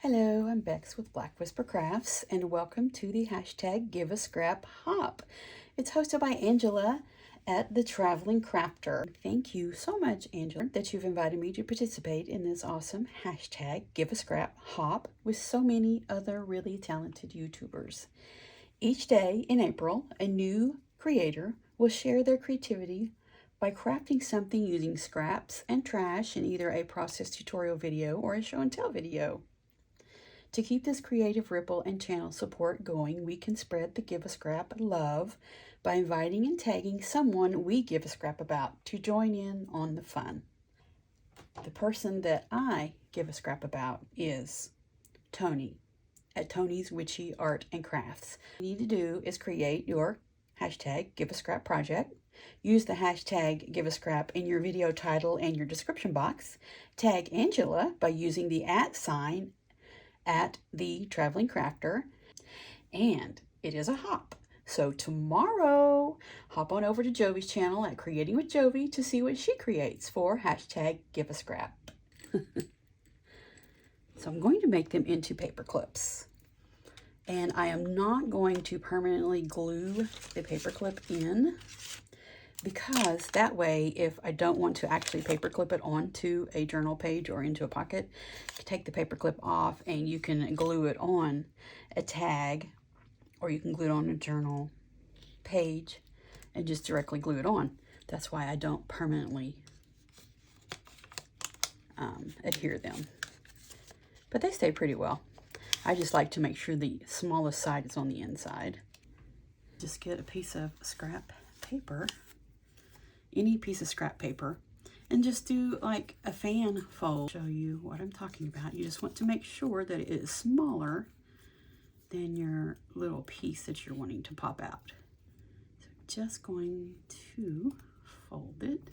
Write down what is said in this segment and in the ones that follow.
Hello, I'm Bexx with Black Whisper Crafts, and welcome to the hashtag Give a Scrap Hop. It's hosted by Angela at The Traveling Crafter. Thank you so much, Angela, that you've invited me to participate in this awesome hashtag Give a Scrap Hop with so many other really talented YouTubers. Each day in April, a new creator will share their creativity by crafting something using scraps and trash in either a process tutorial video or a show and tell video. To keep this creative ripple and channel support going, we can spread the Give a Scrap love by inviting and tagging someone we give a scrap about to join in on the fun. The person that I give a scrap about is Toni at Toni's Witchy Art and Crafts. What you need to do is create your hashtag Give a Scrap project. Use the hashtag Give a Scrap in your video title and your description box. Tag Angela by using the @ at The Traveling Crafter, and it is a hop. So tomorrow, hop on over to Jovi's channel at Creating with Jovi to see what she creates for hashtag Give a Scrap. So I'm going to make them into paper clips, and I am not going to permanently glue the paper clip in, because that way, if I don't want to actually paperclip it onto a journal page or into a pocket, you can take the paperclip off and you can glue it on a tag, or you can glue it on a journal page and just directly glue it on. That's why I don't permanently adhere them. But they stay pretty well. I just like to make sure the smallest side is on the inside. Just get a piece of scrap paper, any piece of scrap paper, and just do like a fan fold. Show you what I'm talking about. You just want to make sure that it is smaller than your little piece that you're wanting to pop out. So just going to fold it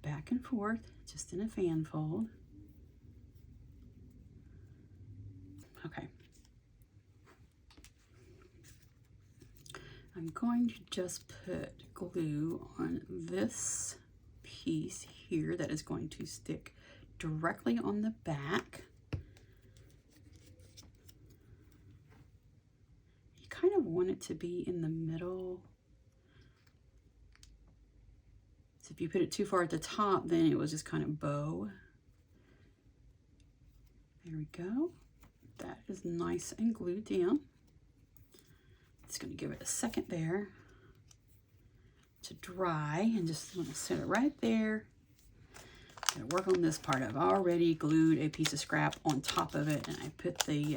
back and forth, just in a fan fold. Okay. I'm going to just put glue on this piece here that is going to stick directly on the back. You kind of want it to be in the middle. So if you put it too far at the top, then it will just kind of bow. There we go. That is nice and glued down. Just going to give it a second there to dry, and just want to set it right there. I'm going to work on this part. I've already glued a piece of scrap on top of it, and I put the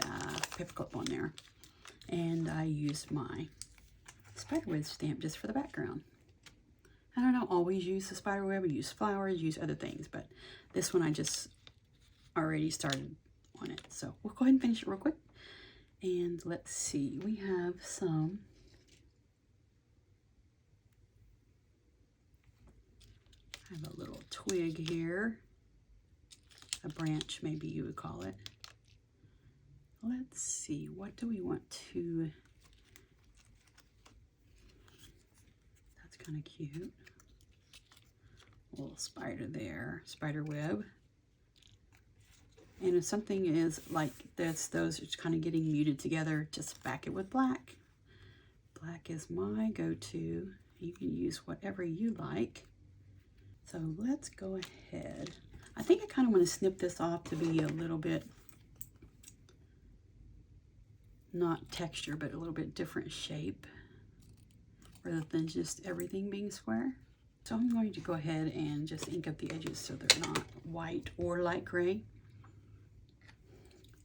paper clip on there. And I used my spiderweb stamp just for the background. I don't always use the spiderweb. I use flowers, use other things, but this one I just already started on it. So we'll go ahead and finish it real quick. And let's see, we have some I have a little twig here, a branch maybe you would call it. Let's see, what do we want to, that's kind of cute. A little spider there, spider web. And if something is like this, those are kind of getting muted together, just back it with black. Black is my go-to. You can use whatever you like. So let's go ahead. I think I kind of want to snip this off to be a little bit, not texture, but a little bit different shape, rather than just everything being square. So I'm going to go ahead and just ink up the edges so they're not white or light gray.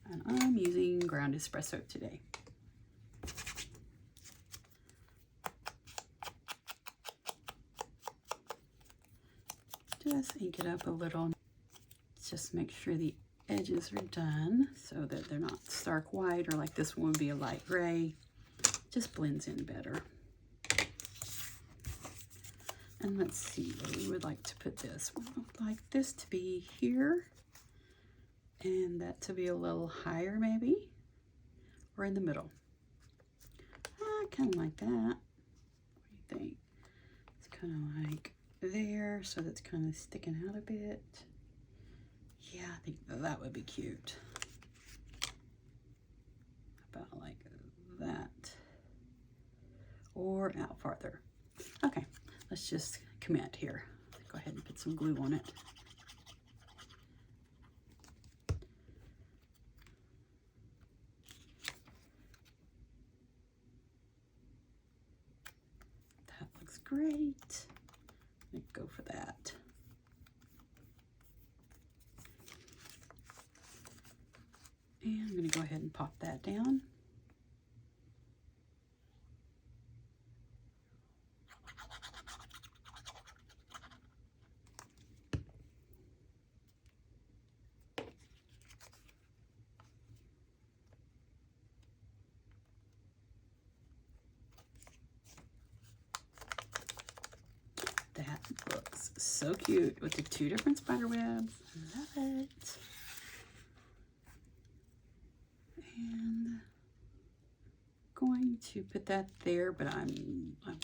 And I'm using ground espresso today. Just ink it up a little. Just make sure the edges are done so that they're not stark white, or like this one would be a light gray. Just blends in better. And let's see where we would like to put this. We would like this to be here, and that to be a little higher maybe, or in the middle. I kind of like that. What do you think? It's kind of like there, so that's kind of sticking out a bit. Yeah, I think that would be cute. about like that, or out farther. Okay, let's just commit here. Go ahead and put some glue on it. That looks great. Let's go for that. And I'm going to go ahead and pop that down. That looks so cute with the 2 different spider webs. Love it. And going to put that there, but I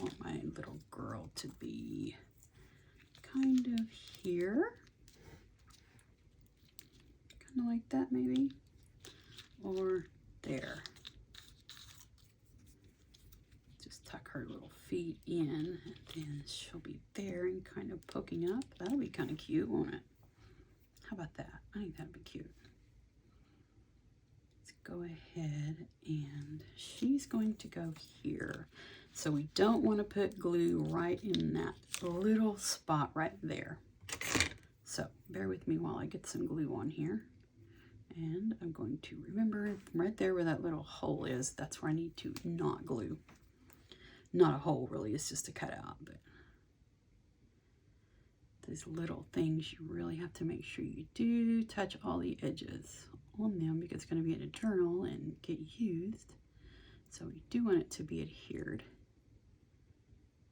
want my little girl to be kind of here. Kind of like that maybe. Or there. Just tuck her little feet in, and then she'll be there and kind of poking up. That'll be kind of cute, won't it? How about that? I think that'd be cute. Let's go ahead, and she's going to go here. So we don't want to put glue right in that little spot right there. So bear with me while I get some glue on here. And I'm going to remember right there where that little hole is, that's where I need to not glue. Not a hole really, it's just a cutout, but these little things you really have to make sure you do touch all the edges on them because it's going to be in a journal and get used. So we do want it to be adhered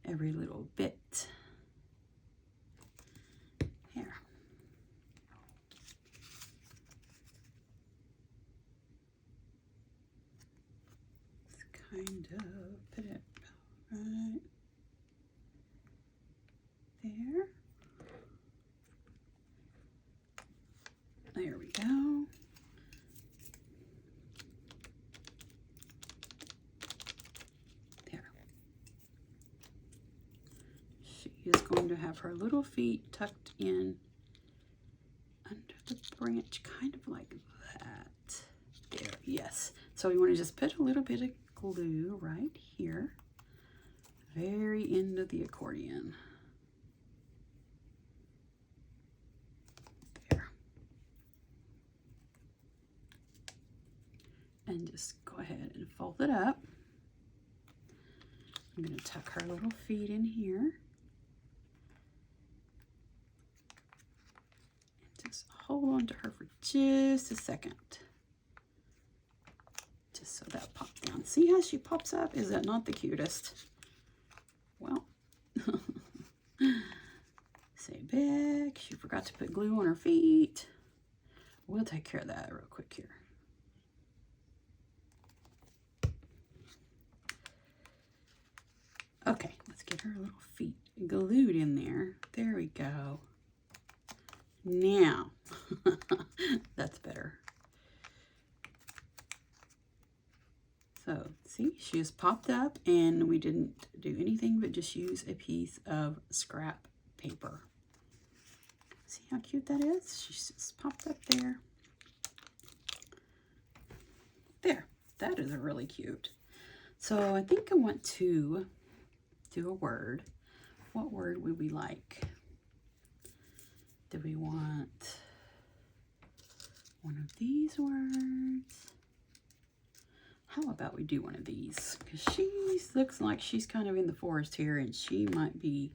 every little bit. Here. Let's kind of put it right there. There we go. There. She is going to have her little feet tucked in under the branch, kind of like that. There, yes. So we want to just put a little bit of glue right here, very end of the accordion. There. And just go ahead and fold it up. I'm going to tuck her little feet in here. And just hold on to her for just a second. Just so that pops down. See how she pops up? Is that not the cutest? Well, say Bexx, she forgot to put glue on her feet. We'll take care of that real quick here. Okay, let's get her little feet glued in there. There we go. Now, that's better. So, see, she has popped up and we didn't do anything but just use a piece of scrap paper. See how cute that is? She's just popped up there. There, that is really cute. So I think I want to do a word. What word would we like? Do we want one of these words? How about we do one of these? Because she looks like she's kind of in the forest here and she might be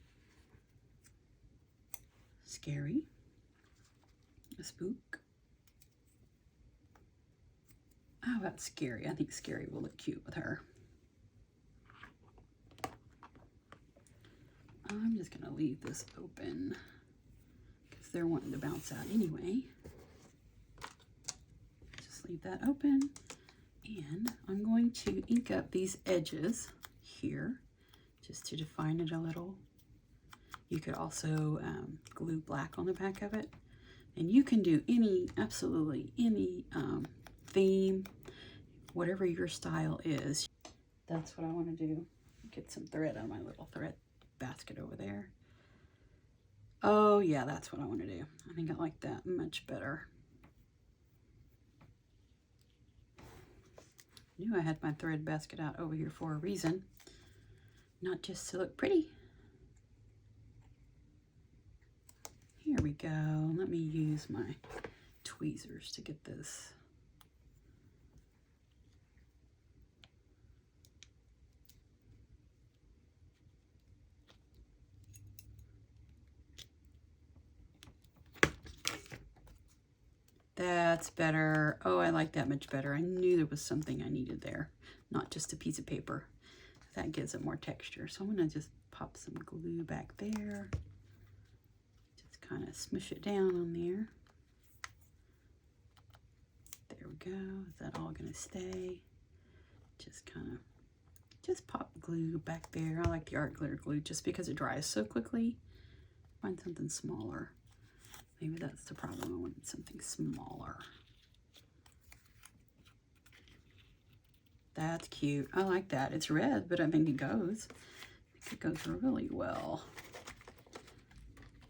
scary. A spook. How about scary? I think scary will look cute with her. I'm just going to leave this open because they're wanting to bounce out anyway. Just leave that open. And I'm going to ink up these edges here just to define it a little. You could also glue black on the back of it. And you can do any, absolutely any theme. whatever your style is. That's what I want to do. Get some thread on my little thread basket over there. Oh yeah, that's what I want to do. I think I like that much better. Knew I had my thread basket out over here for a reason, not just to look pretty. Here we go. Let me use my tweezers to get this. That's better. Oh, I like that much better. I knew there was something I needed there, not just a piece of paper. That gives it more texture. So I'm going to just pop some glue back there. Just kind of smush it down on there. There we go. Is that all going to stay? Just kind of, just pop glue back there. I like the art glitter glue just because it dries so quickly. Find something smaller. Maybe that's the problem. I wanted something smaller. That's cute. I like that. It's red, but I think it goes. I think it goes really well.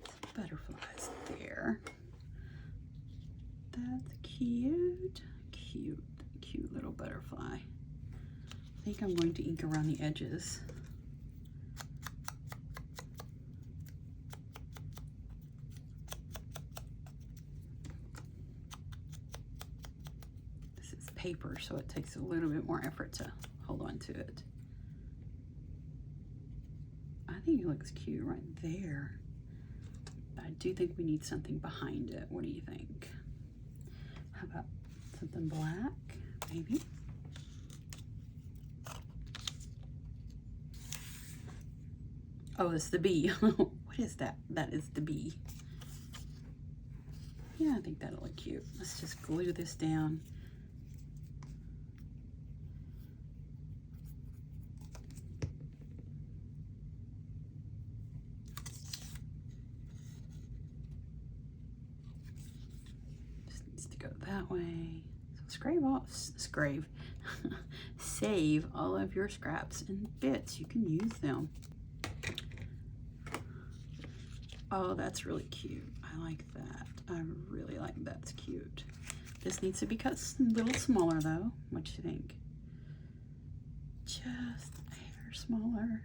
Some butterflies there. That's cute. Cute, cute little butterfly. I think I'm going to ink around the edges. Paper, so it takes a little bit more effort to hold on to it. I think it looks cute right there. I do think we need something behind it. What do you think? How about something black, maybe? Oh, it's the bee. What is that? That is the bee. Yeah, I think that'll look cute. Let's just glue this down. That way. So save all of your scraps and bits. You can use them. Oh, that's really cute. I like that. I really like that. It's cute. This needs to be cut a little smaller though. What do you think? Just a hair smaller.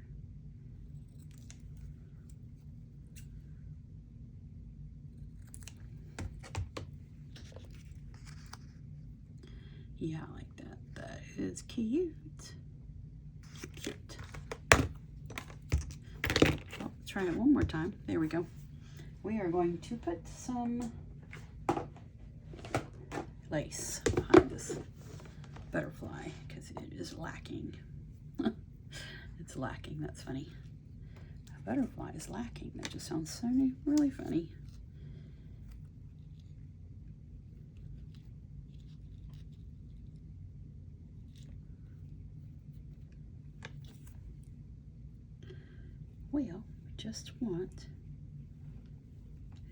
Yeah, I like that. That is cute. Cute. Oh, let's try it one more time. There we go. We are going to put some lace behind this butterfly because it is lacking. It's lacking. That's funny. A butterfly is lacking. That just sounds so really funny. Well, we just want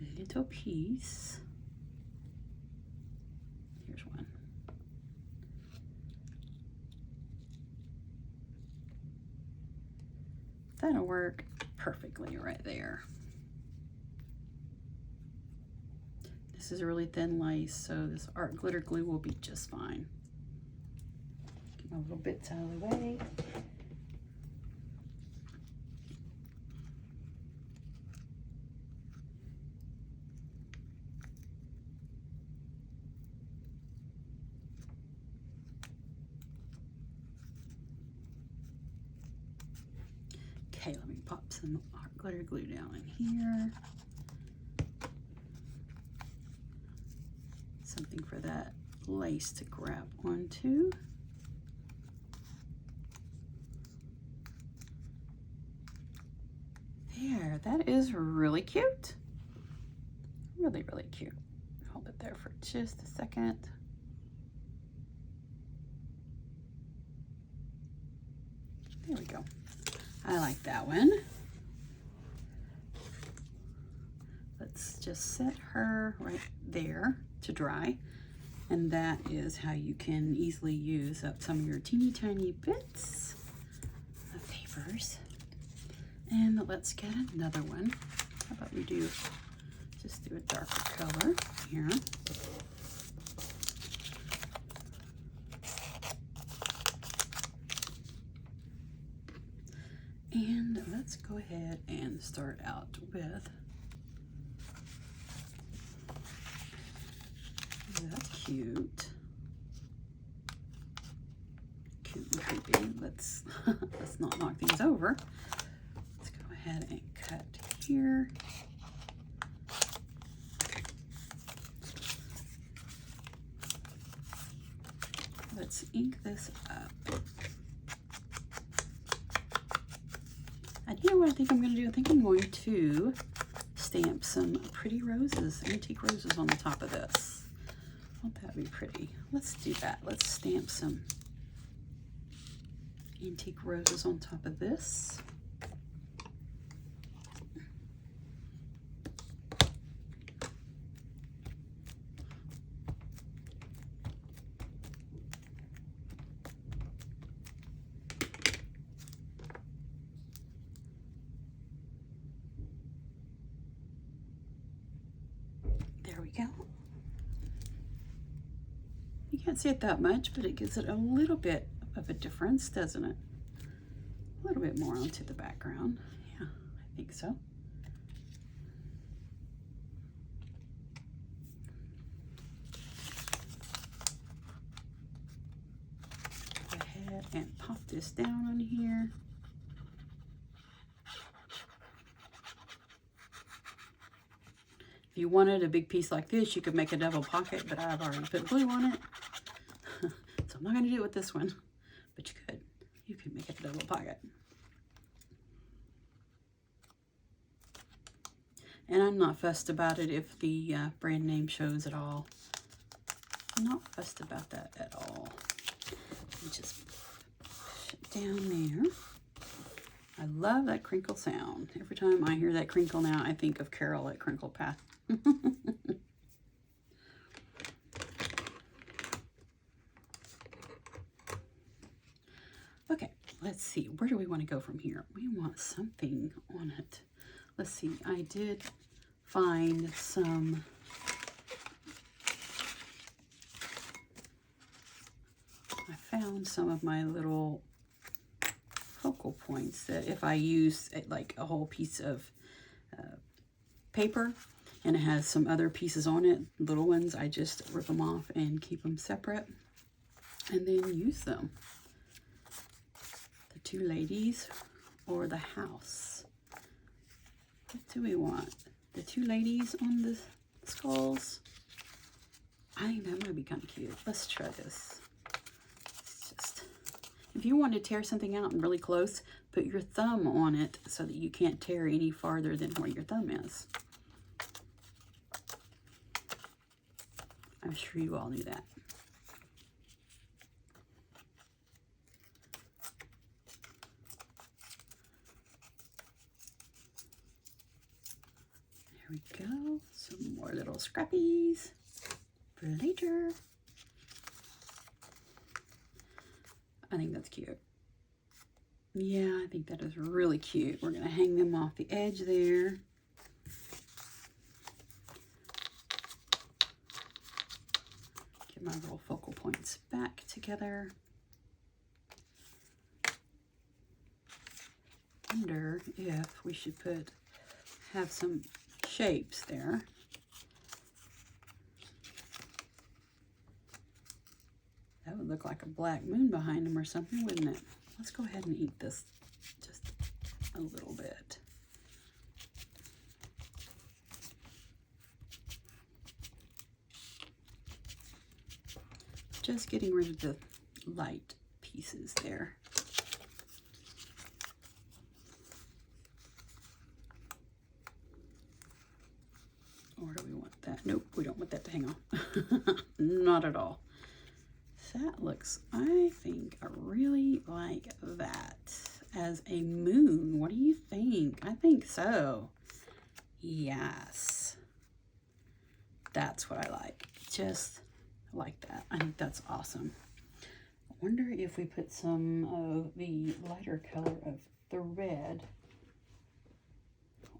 a little piece. Here's one. That'll work perfectly right there. This is a really thin lace, so this art glitter glue will be just fine. Get my little bits out of the way. Okay, let me pop some art glitter glue down in here. Something for that lace to grab onto. There, that is really cute. Really, really cute. Hold it there for just a second. There we go. I like that one. Let's just set her right there to dry. And that is how you can easily use up some of your teeny tiny bits of papers. And let's get another one. How about we just do a darker color here. And let's go ahead and start out with, that's cute. Cute and creepy. Let's not knock these over. Let's go ahead and cut here. Let's ink this up. And you know what I think I'm going to do? I think I'm going to stamp some pretty roses, antique roses on the top of this. Won't that be pretty? Let's do that. Let's stamp some antique roses on top of this. There we go. You can't see it that much, but it gives it a little bit of a difference, doesn't it? A little bit more onto the background. Yeah, I think so. Go ahead and pop this down on here. If you wanted a big piece like this, you could make a double pocket, but I've already put glue on it. So I'm not going to do it with this one, but you could. You could make it a double pocket. And I'm not fussed about it if the brand name shows at all. I'm not fussed about that at all. Just push it down there. I love that crinkle sound. Every time I hear that crinkle now, I think of Carol at Crinkle Path. Okay, let's see. Where do we want to go from here? We want something on it. Let's see. I did find some some of my little focal points that if I use like a whole piece of paper and it has some other pieces on it, little ones, I just rip them off and keep them separate and then use them. The two ladies or the house. What do we want? The two ladies on the skulls? I think that might be kind of cute. Let's try this. It's just, if you want to tear something out and really close, put your thumb on it so that you can't tear any farther than where your thumb is. I'm sure you all knew that. There we go. Some more little scrappies for later. I think that's cute. Yeah, I think that is really cute. We're going to hang them off the edge there. Get my little focal points back together. Wonder if we should have some shapes there. That would look like a black moon behind them or something, wouldn't it? Let's go ahead and eat this just a little bit. Just getting rid of the light pieces there. Or do we want that? Nope, we don't want that to hang on. Not at all. That looks, I think, I really like that as a moon. What do you think? I think so. Yes. That's what I like. Just I like that. I think that's awesome. I wonder if we put some of the lighter color of the red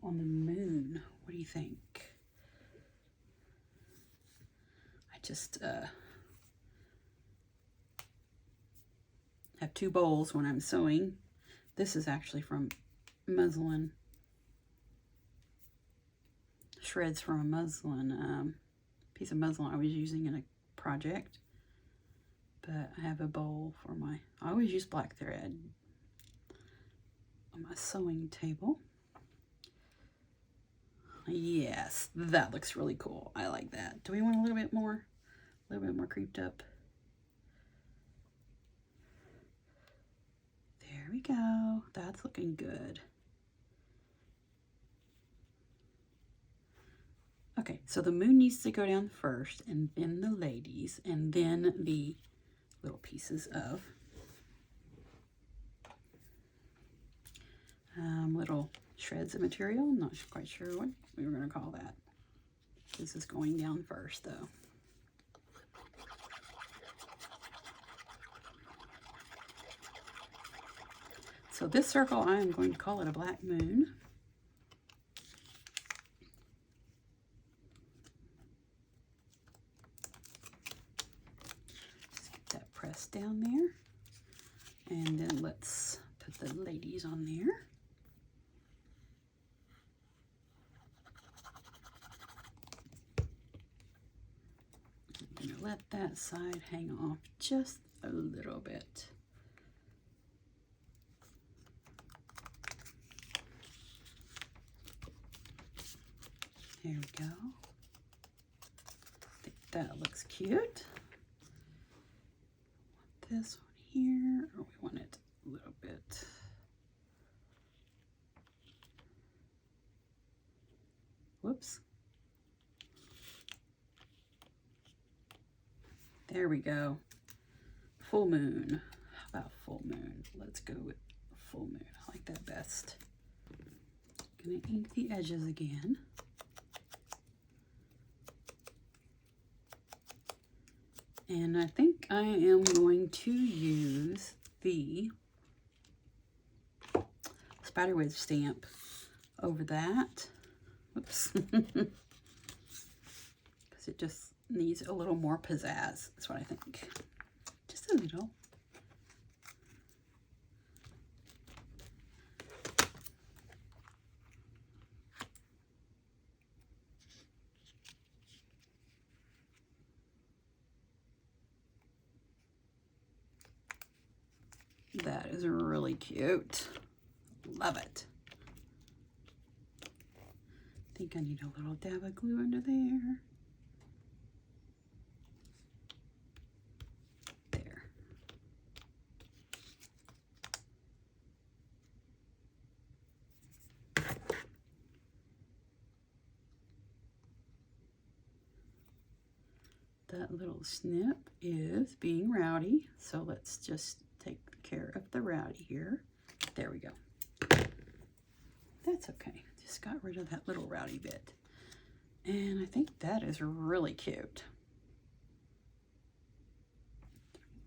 on the moon. What do you think? I just have two bowls when I'm sewing. This is actually from muslin, shreds from a muslin, piece of muslin I was using in a project. But I have a bowl for my, I always use black thread on my sewing table. Yes, that looks really cool. I like that. Do we want a little bit more creeped up? There we go. That's looking good. Okay, so the moon needs to go down first, and then the ladies, and then the little pieces of little shreds of material. I'm not quite sure what we were going to call that. This is going down first, though. So this circle, I am going to call it a black moon. Just get that pressed down there. And then let's put the ladies on there. I'm going to let that side hang off just a little bit. There we go. I think that looks cute. Want this one here, or we want it a little bit. Whoops. There we go. Full moon. How about full moon? Let's go with full moon. I like that best. Gonna ink the edges again. And I think I am going to use the spiderweb stamp over that. Oops. Because it just needs a little more pizzazz. That's what I think. Just a little. That is really cute. Love it. I think I need a little dab of glue under there. There. That little snip is being rowdy, so let's just take care of the rowdy here. There we go. That's okay. Just got rid of that little rowdy bit. And I think that is really cute.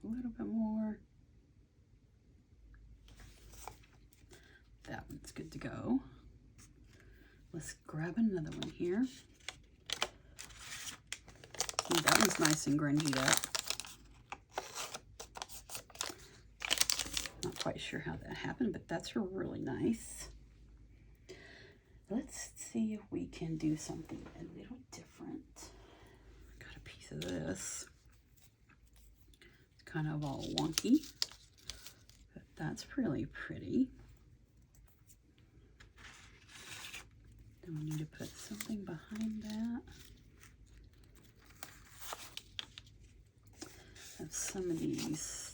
A little bit more. That one's good to go. Let's grab another one here. Ooh, that one's nice and grungied up. Not quite sure how that happened, but that's really nice. Let's see if we can do something a little different. Got a piece of this. It's kind of all wonky, but that's really pretty. Then we need to put something behind that. I have some of these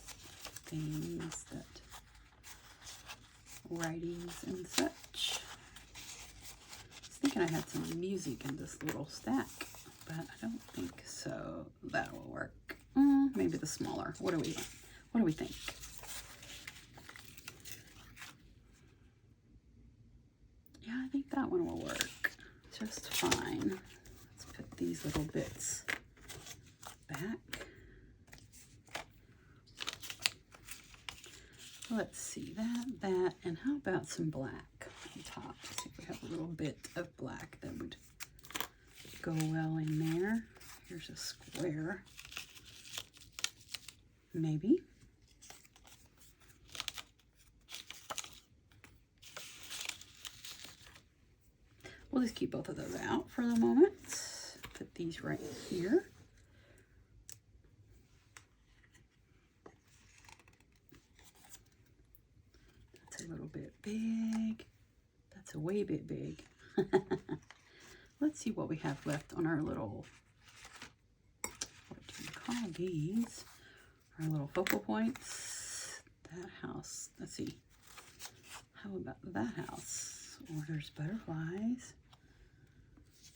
things that writings and such. I was thinking I had some music in this little stack, but I don't think so. That will work. Maybe the smaller. What do we think? Yeah, I think that one will work just fine. Let's put these little bits back. Let's see, that, and how about some black on top? Let's see if we have a little bit of black that would go well in there. Here's a square, maybe. We'll just keep both of those out for the moment. Put these right here. That's a little bit big. That's a way bit big. Let's see what we have left on our little, what do you call these? Our little focal points. That house, let's see. How about that house? Or there's butterflies.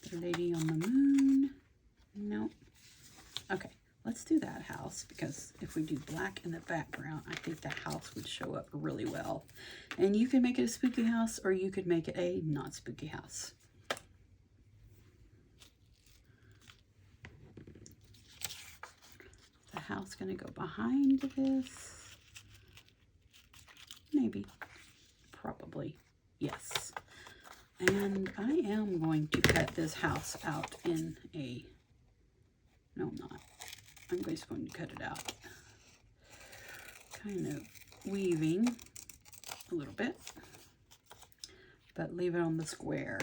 The lady on the moon. Nope. Okay, let's do that house, because if we do black in the background, I think the house would show up really well. And you can make it a spooky house, or you could make it a not spooky house. The house gonna go behind this? Maybe. Probably. Yes. And I am going to cut this house out in a, no I'm not. I'm just going to cut it out. Kind of weaving a little bit, but leave it on the square.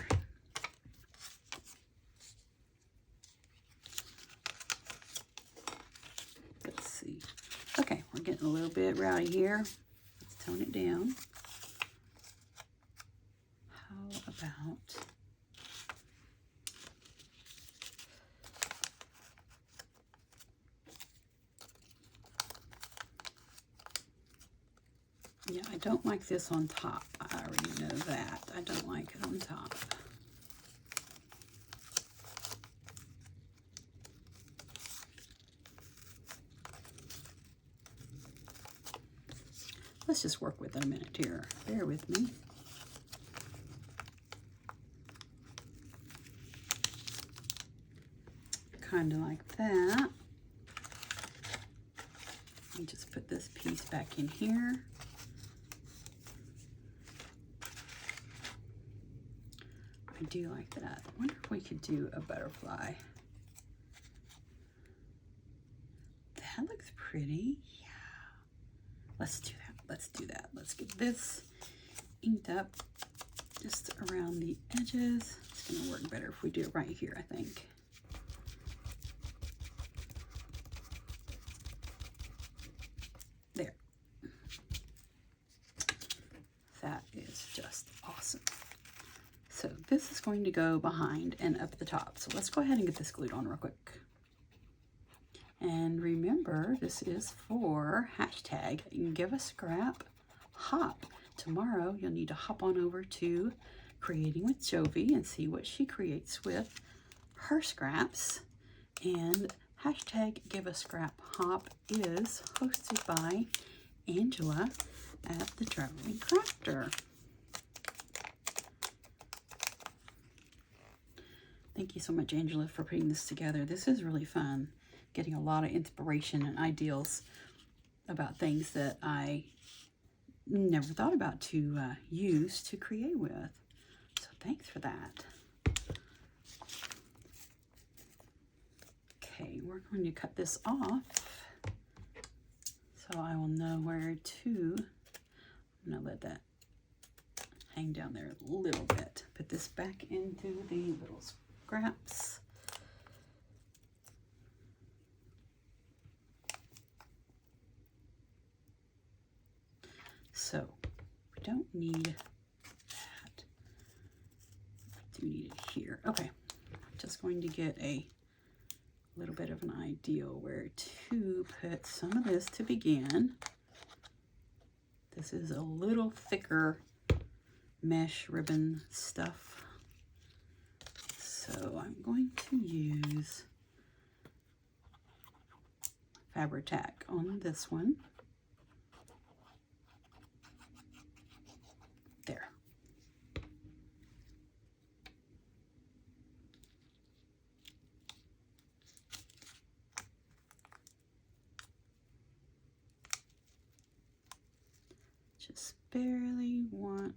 Let's see. Okay, we're getting a little bit rowdy here. Let's tone it down. About yeah, I don't like this on top. I already know that. I don't like it on top. Let's just work with it a minute here. Bear with me. Kind of like that. Let me just put this piece back in here. I do like that. I wonder if we could do a butterfly. That looks pretty. Yeah. Let's do that. Let's do that. Let's get this inked up just around the edges. It's going to work better if we do it right here, I think. There. That is just awesome. So this is going to go behind and up the top. So let's go ahead and get this glued on real quick. And remember, this is for hashtag Give a Scrap Hop. Tomorrow you'll need to hop on over to Creating with Jovi and see what she creates with her scraps. And hashtag Give a Scrap Hop is hosted by Angela at the Traveling Crafter. Thank you so much, Angela, for putting this together. This is really fun. Getting a lot of inspiration and ideals about things that I never thought about to use to create with. So thanks for that. Okay, we're going to cut this off so I will know where to. I'm going to let that hang down there a little bit. Put this back into the little scraps. So we don't need that. We do need it here. Okay, just going to get a little bit of an idea where to put some of this to begin. This is a little thicker mesh ribbon stuff. So I'm going to use Fabri-Tac on this one. There. Just barely want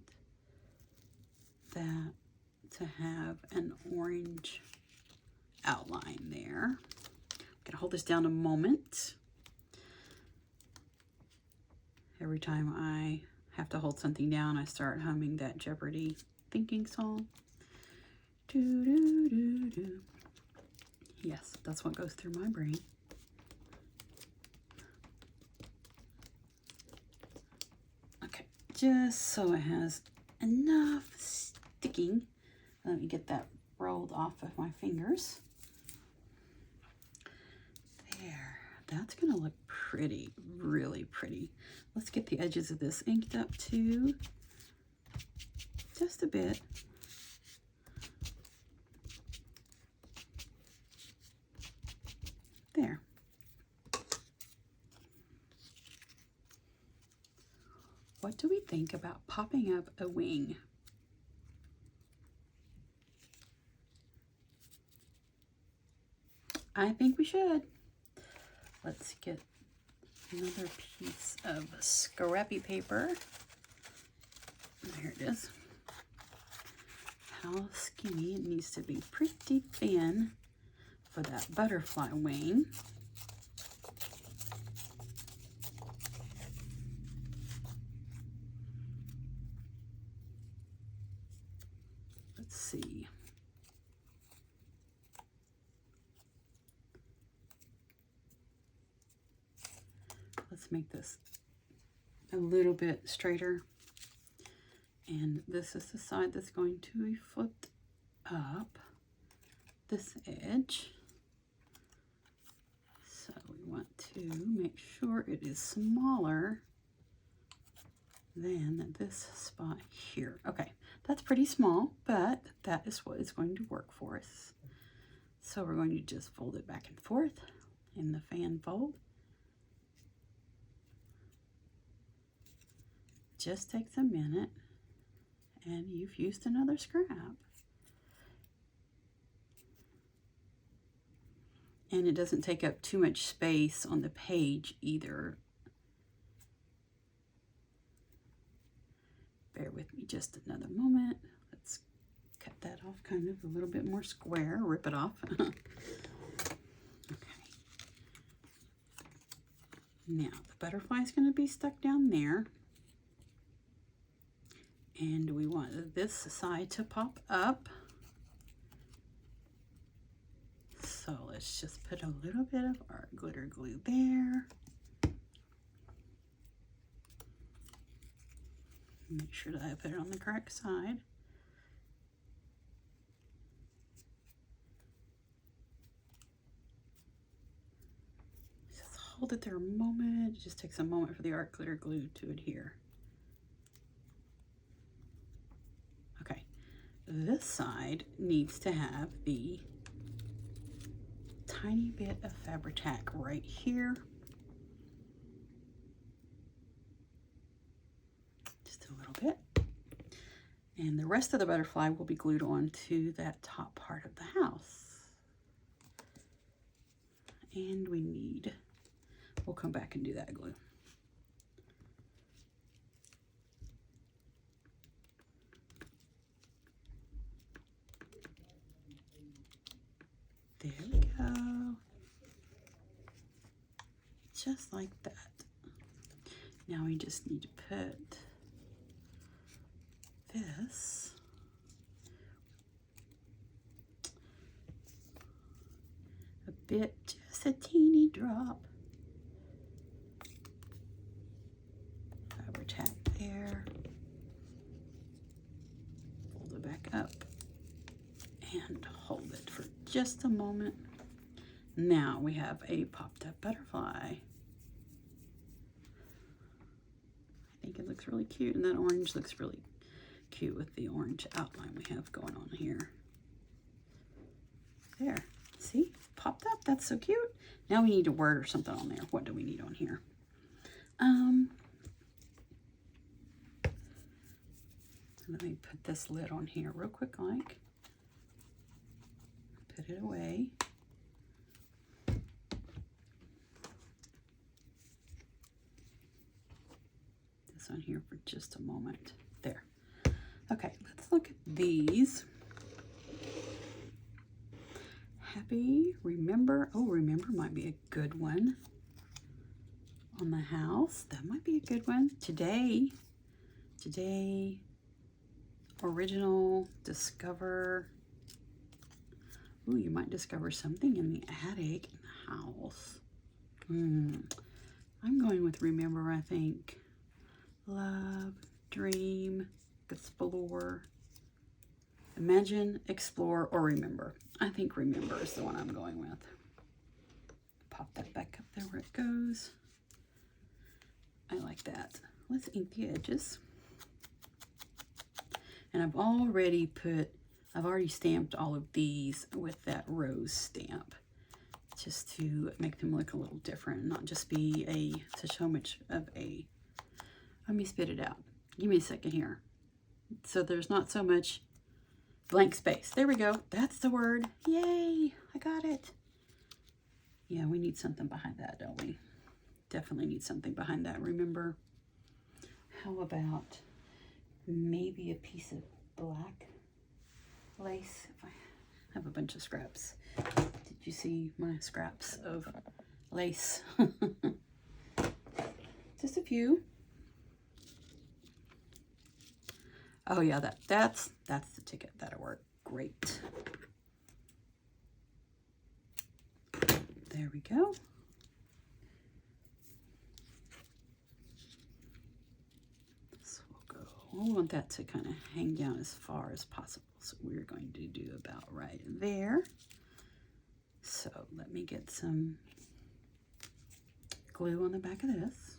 that to have an orange outline there. I'm gonna hold this down a moment. Every time I have to hold something down, I start humming that Jeopardy thinking song. Do, do, do, do. Yes, that's what goes through my brain. Okay, just so it has enough sticking. Let me get that rolled off of my fingers. There, that's gonna look pretty, really pretty. Let's get the edges of this inked up too, just a bit. There. What do we think about popping up a wing? I think we should. Let's get another piece of scrappy paper. There it is. How skinny? It needs to be pretty thin for that butterfly wing. Let's see. Let's make this a little bit straighter. And this is the side that's going to be flipped up, this edge. So we want to make sure it is smaller than this spot here. Okay, that's pretty small, but that is what is going to work for us. So we're going to just fold it back and forth in the fan fold. Just takes a minute and you've used another scrap. And it doesn't take up too much space on the page either. Bear with me just another moment. Let's cut that off kind of a little bit more square, rip it off. Okay. Now the butterfly is going to be stuck down there. And we want this side to pop up. So let's just put a little bit of our glitter glue there. Make sure that I put it on the correct side. Just hold it there a moment. It just takes a moment for the art glitter glue to adhere. Okay, this side needs to have the tiny bit of Fabri-Tac right here. Just a little bit. And the rest of the butterfly will be glued on to that top part of the house. And we'll come back and do that glue. There we go. Just like that. Now we just need to put this a bit, just a teeny drop. Fabri-Tac there. Fold it back up and hold it for just a moment. Now we have a popped up butterfly. I think it looks really cute, and that orange looks really cute with the orange outline we have going on here. There, see, popped up. That's so cute. Now we need a word or something on there. What do we need on here? Let me put this lid on here real quick, like. Put it away. This on here for just a moment. There. Okay, let's look at these. Happy, remember. Oh, remember might be a good one. On the house, that might be a good one. Today, original, discover. Ooh, you might discover something in the attic, in the house. I'm going with remember, I think. Love, dream, explore. Imagine, explore, or remember. I think remember is the one I'm going with. Pop that back up there where it goes. I like that. Let's ink the edges. And I've already stamped all of these with that rose stamp, just to make them look a little different, not just be so much of a, let me spit it out. Give me a second here. So there's not so much blank space. There we go. That's the word. Yay, I got it. Yeah, we need something behind that, don't we? Definitely need something behind that. Remember, how about maybe a piece of black lace? If I have a bunch of scraps. Did you see my scraps of lace? Just a few. Oh yeah, that's the ticket. That'll work great. There we go. We want that to kind of hang down as far as possible. So we're going to do about right there. So let me get some glue on the back of this.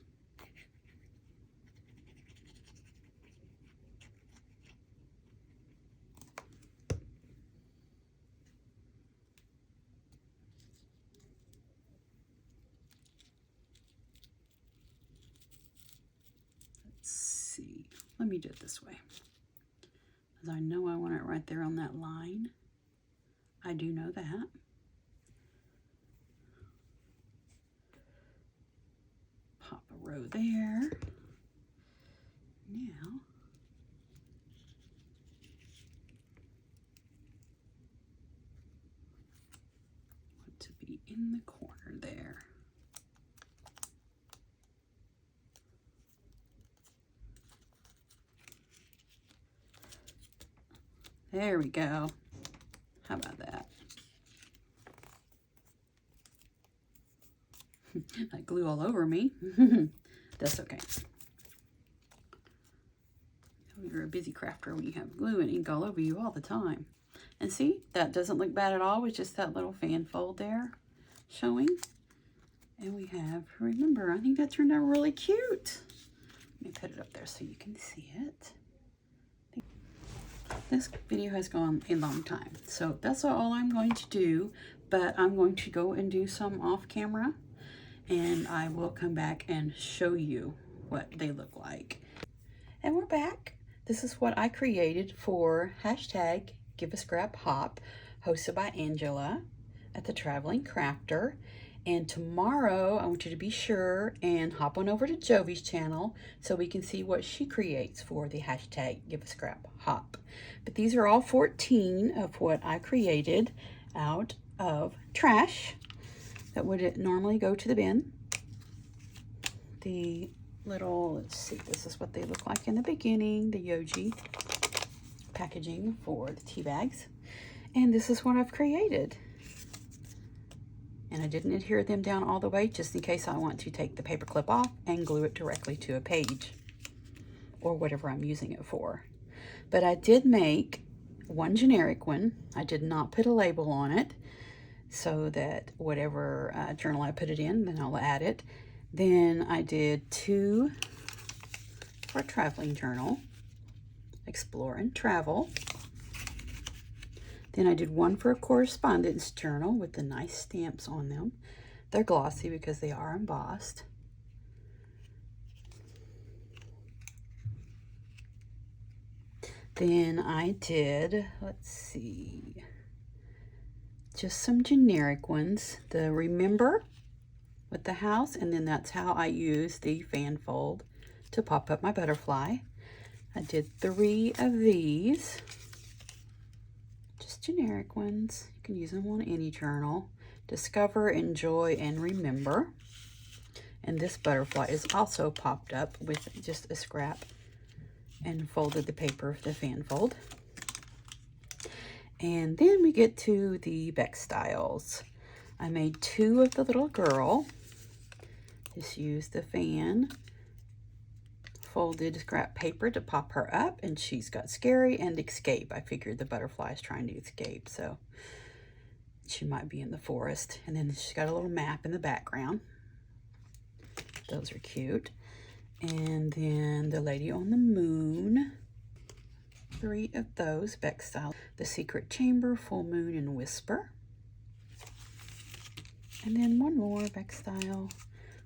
Let me do it this way, because I know I want it right there on that line. I do know that. Pop a row there. Now, want to be in the corner there. There we go. How about that? I glue all over me. That's okay. You're a busy crafter when you have glue and ink all over you all the time. And see, that doesn't look bad at all with just that little fan fold there showing. And we have, remember, I think that turned out really cute. Let me put it up there so you can see it. This video has gone a long time, so that's all I'm going to do, but I'm going to go and do some off camera, and I will come back and show you what they look like. And we're back. This is what I created for hashtag Give a Scrap Hop, hosted by Angela at the Traveling Crafter. And tomorrow, I want you to be sure and hop on over to Jovi's channel so we can see what she creates for the hashtag Give a Scrap Hop. But these are all 14 of what I created out of trash that would normally go to the bin. The little, let's see, this is what they look like in the beginning, the Jovi packaging for the tea bags. And this is what I've created. And I didn't adhere them down all the way just in case I want to take the paper clip off and glue it directly to a page or whatever I'm using it for. But I did make one generic one. I did not put a label on it so that whatever journal I put it in, then I'll add it. Then I did 2 for a traveling journal, Explore and Travel. Then I did 1 for a correspondence journal with the nice stamps on them. They're glossy because they are embossed. Then I did, let's see, just some generic ones. The Remember with the house, and then that's how I use the fan fold to pop up my butterfly. I did 3 of these, just generic ones. You can use them on any journal. Discover, enjoy, and remember. And this butterfly is also popped up with just a scrap and folded the paper, the fan fold. And then we get to the Bexx styles. I made 2 of the little girl. Just used the fan, folded scrap paper to pop her up, and she's got scary and escape. I figured the butterfly is trying to escape, so she might be in the forest. And then she's got a little map in the background. Those are cute. And then the lady on the moon. 3 of those, Bexx style. The secret chamber, full moon, and whisper. And then one more Bexx style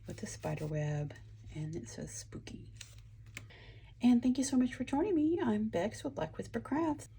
with the spider web, and it says spooky. And thank you so much for joining me. I'm Bexx with Black Whisper Crafts.